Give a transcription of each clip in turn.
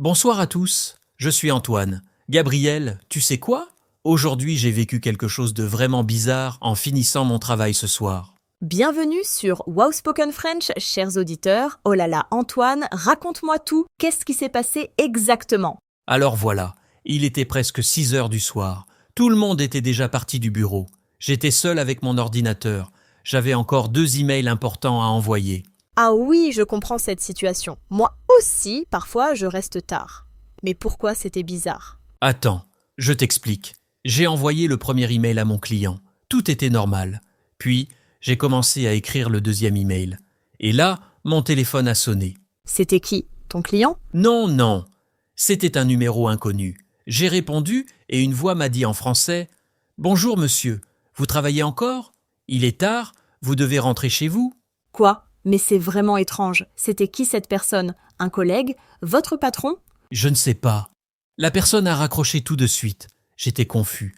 Bonsoir à tous, je suis Antoine. Gabriel, tu sais quoi? Aujourd'hui, j'ai vécu quelque chose de vraiment bizarre en finissant mon travail ce soir. Bienvenue sur Wow Spoken French, chers auditeurs. Oh là là, Antoine, raconte-moi tout. Qu'est-ce qui s'est passé exactement? Alors voilà, il était presque 6 heures du soir. Tout le monde était déjà parti du bureau. J'étais seul avec mon ordinateur. J'avais encore 2 emails importants à envoyer. Ah oui, je comprends cette situation. Moi aussi, parfois, je reste tard. Mais pourquoi c'était bizarre? Attends, je t'explique. J'ai envoyé le premier email à mon client. Tout était normal. Puis, j'ai commencé à écrire le deuxième email. Et là, mon téléphone a sonné. C'était qui? Ton client? Non. C'était un numéro inconnu. J'ai répondu et une voix m'a dit en français « Bonjour monsieur, vous travaillez encore? Il est tard, vous devez rentrer chez vous ?» Quoi? Mais c'est vraiment étrange. C'était qui cette personne? Un collègue? Votre patron? Je ne sais pas. La personne a raccroché tout de suite. J'étais confus.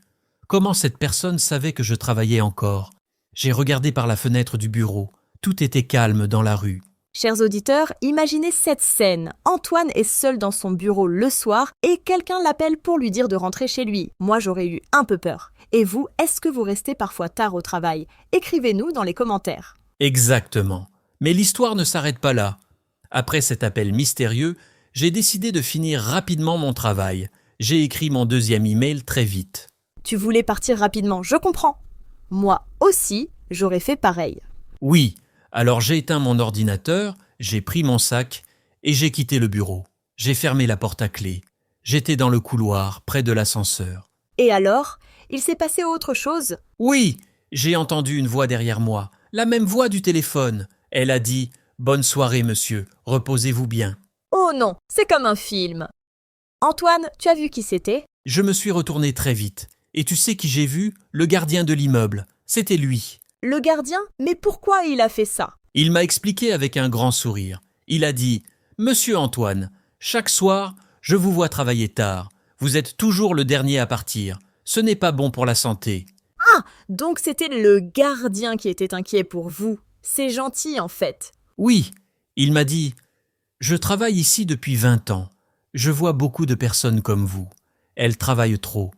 Comment cette personne savait que je travaillais encore? J'ai regardé par la fenêtre du bureau. Tout était calme dans la rue. Chers auditeurs, imaginez cette scène. Antoine est seul dans son bureau le soir et quelqu'un l'appelle pour lui dire de rentrer chez lui. Moi, j'aurais eu un peu peur. Et vous, est-ce que vous restez parfois tard au travail? Écrivez-nous dans les commentaires. Exactement. Mais l'histoire ne s'arrête pas là. Après cet appel mystérieux, j'ai décidé de finir rapidement mon travail. J'ai écrit mon deuxième email très vite. Tu voulais partir rapidement, je comprends. Moi aussi, j'aurais fait pareil. Oui, alors j'ai éteint mon ordinateur, j'ai pris mon sac et j'ai quitté le bureau. J'ai fermé la porte à clé. J'étais dans le couloir, près de l'ascenseur. Et alors, il s'est passé autre chose? Oui, j'ai entendu une voix derrière moi, la même voix du téléphone. Elle a dit « Bonne soirée, monsieur, reposez-vous bien ». Oh non, c'est comme un film. Antoine, tu as vu qui c'était? Je me suis retourné très vite. Et tu sais qui j'ai vu? Le gardien de l'immeuble. C'était lui. Le gardien? Mais pourquoi il a fait ça? Il m'a expliqué avec un grand sourire. Il a dit « Monsieur Antoine, chaque soir, je vous vois travailler tard. Vous êtes toujours le dernier à partir. Ce n'est pas bon pour la santé. » Donc c'était le gardien qui était inquiet pour vous. C'est gentil en fait. Oui, il m'a dit « Je travaille ici depuis 20 ans. Je vois beaucoup de personnes comme vous. Elles travaillent trop.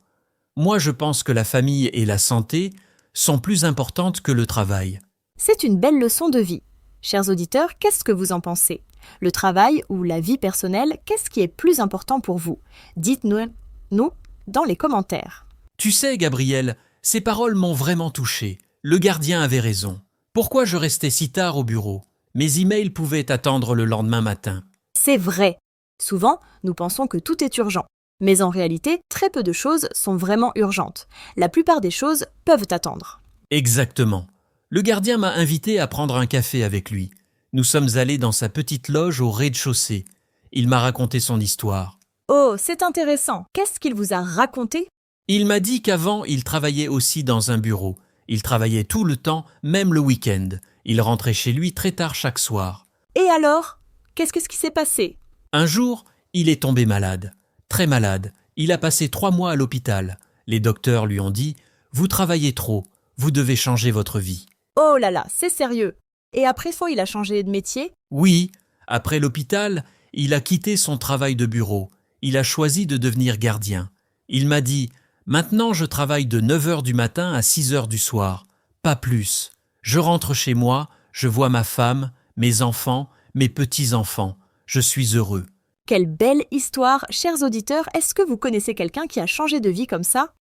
Moi, je pense que la famille et la santé sont plus importantes que le travail. » C'est une belle leçon de vie. Chers auditeurs, qu'est-ce que vous en pensez? Le travail ou la vie personnelle, qu'est-ce qui est plus important pour vous? Dites-nous dans les commentaires. Tu sais, Gabriel, ces paroles m'ont vraiment touché. Le gardien avait raison. Pourquoi je restais si tard au bureau? Mes emails pouvaient attendre le lendemain matin. C'est vrai. Souvent, nous pensons que tout est urgent. Mais en réalité, très peu de choses sont vraiment urgentes. La plupart des choses peuvent attendre. Exactement. Le gardien m'a invité à prendre un café avec lui. Nous sommes allés dans sa petite loge au rez-de-chaussée. Il m'a raconté son histoire. Oh, c'est intéressant. Qu'est-ce qu'il vous a raconté? Il m'a dit qu'avant, il travaillait aussi dans un bureau. Il travaillait tout le temps, même le week-end. Il rentrait chez lui très tard chaque soir. Et alors? Qu'est-ce qui s'est passé? Un jour, il est tombé malade. Très malade. Il a passé 3 mois à l'hôpital. Les docteurs lui ont dit « Vous travaillez trop. Vous devez changer votre vie. » Oh là là, c'est sérieux. Et après ça, il a changé de métier? Oui, après l'hôpital, il a quitté son travail de bureau. Il a choisi de devenir gardien. Il m'a dit « Maintenant, je travaille de 9 heures du matin à 6 heures du soir. Pas plus. Je rentre chez moi, je vois ma femme, mes enfants, mes petits-enfants. Je suis heureux. » Quelle belle histoire, chers auditeurs. Est-ce que vous connaissez quelqu'un qui a changé de vie comme ça?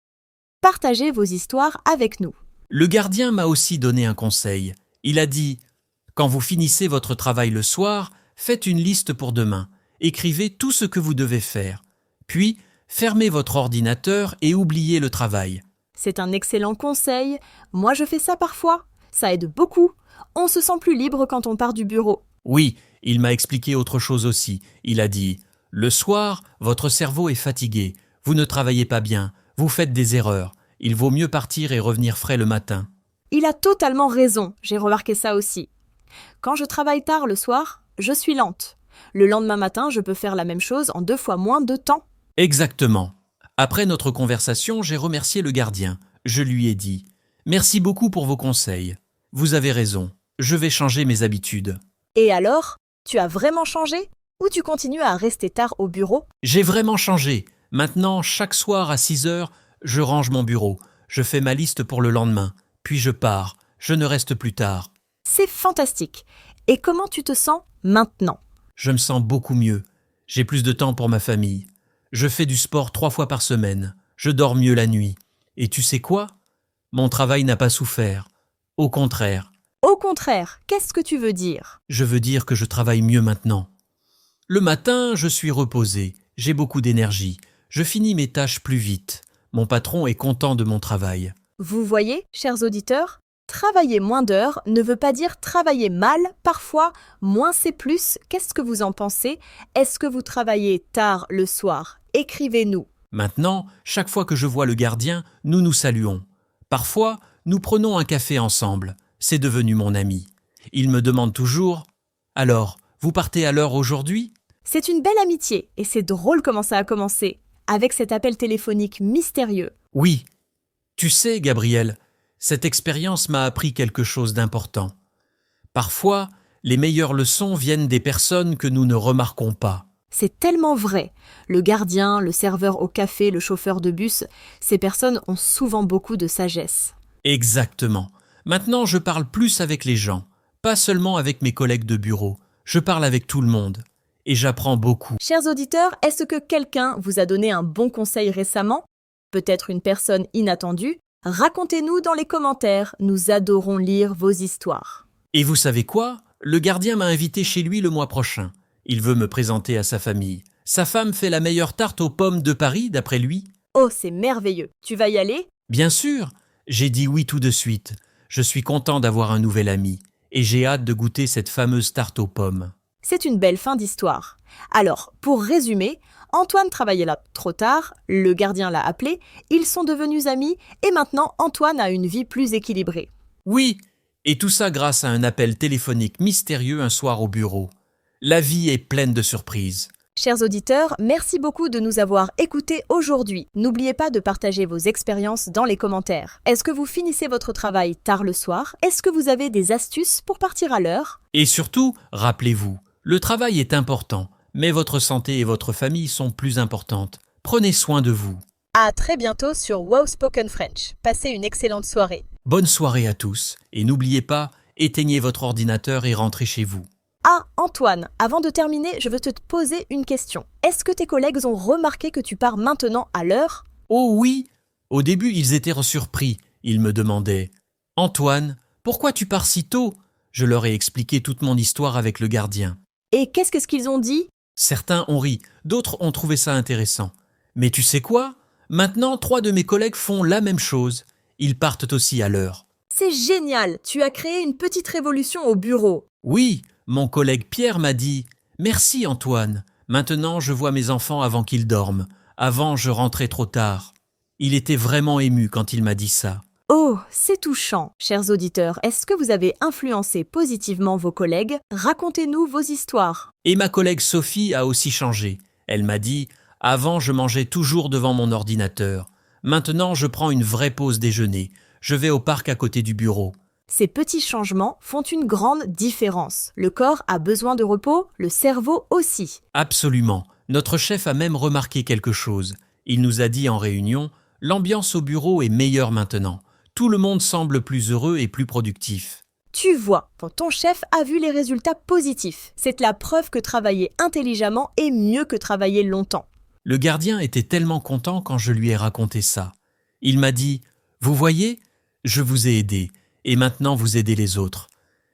Partagez vos histoires avec nous. Le gardien m'a aussi donné un conseil. Il a dit « Quand vous finissez votre travail le soir, faites une liste pour demain. Écrivez tout ce que vous devez faire. Puis, fermez votre ordinateur et oubliez le travail. » C'est un excellent conseil. Moi, je fais ça parfois. Ça aide beaucoup. On se sent plus libre quand on part du bureau. Oui, il m'a expliqué autre chose aussi. Il a dit « Le soir, votre cerveau est fatigué. Vous ne travaillez pas bien. Vous faites des erreurs. Il vaut mieux partir et revenir frais le matin. » Il a totalement raison. J'ai remarqué ça aussi. Quand je travaille tard le soir, je suis lente. Le lendemain matin, je peux faire la même chose en 2 fois moins de temps. Exactement. Après notre conversation, j'ai remercié le gardien. Je lui ai dit « Merci beaucoup pour vos conseils. Vous avez raison. Je vais changer mes habitudes. » Et alors, tu as vraiment changé? ou tu continues à rester tard au bureau? J'ai vraiment changé. Maintenant, chaque soir à 6 heures, je range mon bureau. Je fais ma liste pour le lendemain. Puis je pars. Je ne reste plus tard. C'est fantastique. Et comment tu te sens maintenant? Je me sens beaucoup mieux. J'ai plus de temps pour ma famille. Je fais du sport 3 fois par semaine. Je dors mieux la nuit. Et tu sais quoi? Mon travail n'a pas souffert. Au contraire, Au contraire, qu'est-ce que tu veux dire? je veux dire que je travaille mieux maintenant. Le matin, je suis reposé. J'ai beaucoup d'énergie. Je finis mes tâches plus vite. Mon patron est content de mon travail. Vous voyez, chers auditeurs, travailler moins d'heures ne veut pas dire travailler mal. Parfois, moins c'est plus. Qu'est-ce que vous en pensez? Est-ce que vous travaillez tard le soir? Écrivez-nous. Maintenant, chaque fois que je vois le gardien, nous nous saluons. Parfois, nous prenons un café ensemble. C'est devenu mon ami. Il me demande toujours « Alors, vous partez à l'heure aujourd'hui ?» C'est une belle amitié et c'est drôle comment ça a commencé, avec cet appel téléphonique mystérieux. Oui. Tu sais, Gabriel, cette expérience m'a appris quelque chose d'important. Parfois, les meilleures leçons viennent des personnes que nous ne remarquons pas. C'est tellement vrai. Le gardien, le serveur au café, le chauffeur de bus, ces personnes ont souvent beaucoup de sagesse. Exactement. Maintenant, je parle plus avec les gens, pas seulement avec mes collègues de bureau. Je parle avec tout le monde. Et j'apprends beaucoup. Chers auditeurs, est-ce que quelqu'un vous a donné un bon conseil récemment? Peut-être une personne inattendue? Racontez-nous dans les commentaires, nous adorons lire vos histoires. Et vous savez quoi? Le gardien m'a invité chez lui le mois prochain. Il veut me présenter à sa famille. Sa femme fait la meilleure tarte aux pommes de Paris, d'après lui. Oh, c'est merveilleux. Tu vas y aller? Bien sûr, j'ai dit oui tout de suite. Je suis content d'avoir un nouvel ami. Et j'ai hâte de goûter cette fameuse tarte aux pommes. C'est une belle fin d'histoire. Alors, pour résumer, Antoine travaillait là trop tard, le gardien l'a appelé, ils sont devenus amis et maintenant Antoine a une vie plus équilibrée. Oui, et tout ça grâce à un appel téléphonique mystérieux un soir au bureau. La vie est pleine de surprises. Chers auditeurs, merci beaucoup de nous avoir écoutés aujourd'hui. N'oubliez pas de partager vos expériences dans les commentaires. Est-ce que vous finissez votre travail tard le soir? Est-ce que vous avez des astuces pour partir à l'heure? Et surtout, rappelez-vous, le travail est important, mais votre santé et votre famille sont plus importantes. Prenez soin de vous. À très bientôt sur Wow Spoken French. Passez une excellente soirée. Bonne soirée à tous, et n'oubliez pas, éteignez votre ordinateur et rentrez chez vous. Ah, Antoine, avant de terminer, je veux te poser une question. Est-ce que tes collègues ont remarqué que tu pars maintenant à l'heure? Oh oui! Au début, ils étaient surpris. Ils me demandaient « Antoine, pourquoi tu pars si tôt ?» Je leur ai expliqué toute mon histoire avec le gardien. Et qu'est-ce qu'ils ont dit? Certains ont ri, d'autres ont trouvé ça intéressant. Mais tu sais quoi? Maintenant, 3 de mes collègues font la même chose. Ils partent aussi à l'heure. C'est génial, tu as créé une petite révolution au bureau. Oui, mon collègue Pierre m'a dit « Merci Antoine, maintenant je vois mes enfants avant qu'ils dorment. Avant, je rentrais trop tard. » Il était vraiment ému quand il m'a dit ça. Oh, c'est touchant. Chers auditeurs, est-ce que vous avez influencé positivement vos collègues? Racontez-nous vos histoires. Et ma collègue Sophie a aussi changé. Elle m'a dit « Avant, je mangeais toujours devant mon ordinateur. Maintenant, je prends une vraie pause déjeuner. Je vais au parc à côté du bureau. » Ces petits changements font une grande différence. Le corps a besoin de repos, le cerveau aussi. Absolument. Notre chef a même remarqué quelque chose. Il nous a dit en réunion « L'ambiance au bureau est meilleure maintenant. Tout le monde semble plus heureux et plus productif. » Tu vois, ton chef a vu les résultats positifs. C'est la preuve que travailler intelligemment est mieux que travailler longtemps. Le gardien était tellement content quand je lui ai raconté ça. Il m'a dit « Vous voyez, je vous ai aidé, et maintenant vous aidez les autres.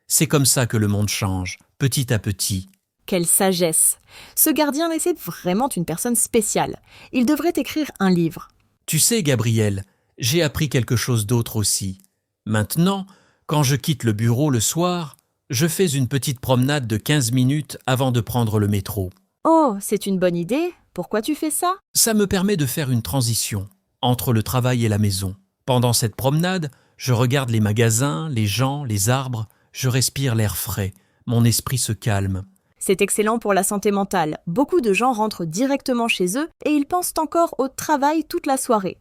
C'est comme ça que le monde change, petit à petit. » Quelle sagesse! Ce gardien est vraiment une personne spéciale. Il devrait écrire un livre. Tu sais, Gabriel, j'ai appris quelque chose d'autre aussi. Maintenant, quand je quitte le bureau le soir, je fais une petite promenade de 15 minutes avant de prendre le métro. Oh, c'est une bonne idée. Pourquoi tu fais ça? Ça me permet de faire une transition entre le travail et la maison. Pendant cette promenade, je regarde les magasins, les gens, les arbres, je respire l'air frais, mon esprit se calme. C'est excellent pour la santé mentale. Beaucoup de gens rentrent directement chez eux et ils pensent encore au travail toute la soirée.